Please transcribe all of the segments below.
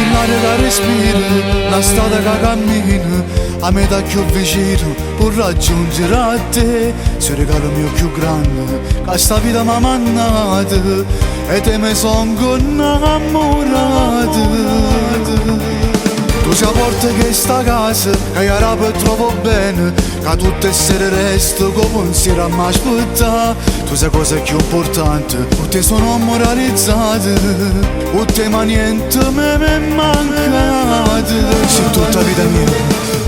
Senti l'aria che respiri, la strada che cammina, a metà più vicino per raggiungere a te. Sei il regalo mio più grande, che sta vita mi ha mandato, e te me son innamorato. Tu sei la porta che sta casa, che io rapo e trovo bene, che tutto essere resto, che pensiero a mi aspettare. Tu sei cosa più importante, tutte sono moralizzate, tutte ma niente me è mancato. Sei tutta vita mia,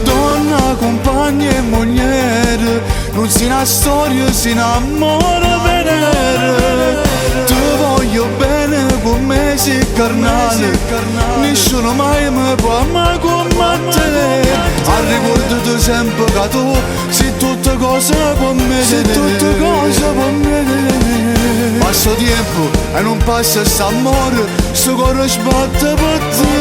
donna, compagna e mogliere, non si una storia, si innamora venere. Ti voglio bene con me, sei carnale, nessuno mai mi può amare come te. Ricordati sempre che tu sei tutte cose per me, sei tutte cose per me. Passa tempo e non passa s'amore, sto cuore sbatte per te.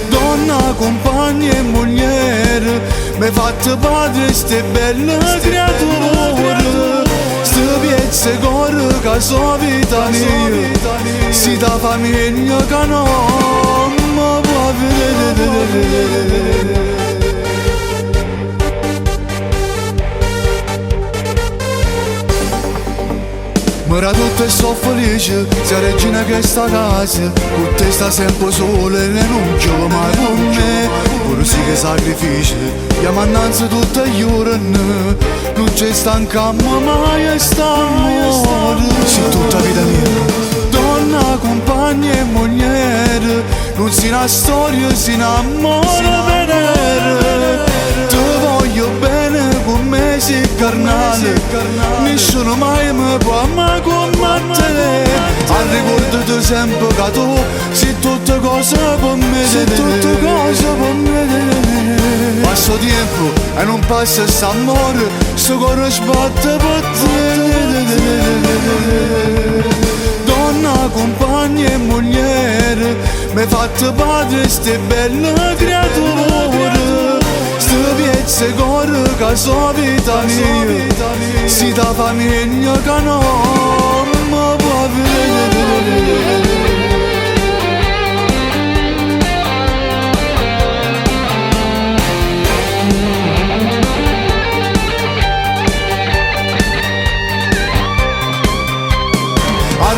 Donna, compagna e mogliere, mi hai fatto padre, ste belle creature. Ste piezze cuore che sono vita mia, si da famiglia che non mi può vedere. M'era tutto e so felice, sei regina che sta a casa, con te sta sempre sola e non chiama mai con me. Pure sì che sacrifici, chiamannanza tutte gli ore, non c'è stancammo mai e sta amore. Sei tutta vita mia, donna, compagna e mogliere, non si una storia, si innamora venere. Ti voglio bene con me, sei carnale, nessuno mai mi può amare come te. Ricordati sempre che tu sei tutte cose per me, sei tutte cose per me. Passa tempo e non passa s'amore, sto cuore sbatte per te. Donna, compagna e mogliere, mi hai fatto padre, ste belle creature. Ste piezze cuore che sono vita mia, si da famiglia che non mi può vedere.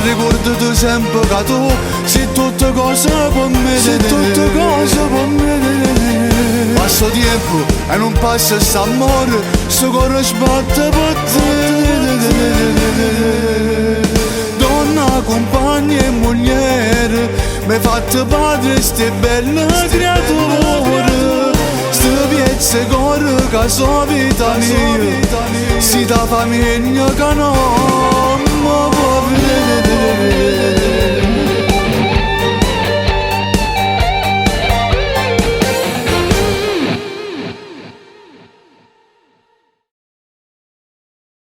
Ricordati sempre che tu sei tutte cose per me, sei tutte cose per me. Passa tempo e non passa s'amore, sto cuore sbatte per te. Donna, compagna e mogliere, mi hai fatto padre, ste belle creature. Ste piezze cuore che sono vita mia, si da famiglia che non mi può vedere.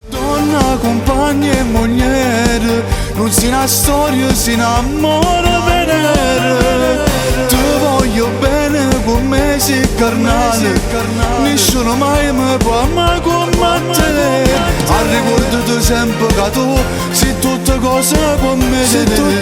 Donna, compagna e mogliere, non si una storia, si innamora venere. Ti voglio bene con me, sei carnale, nessuno mai mi può amare come te. Ricordati sempre che tu sei tutte cose per me, sei tutte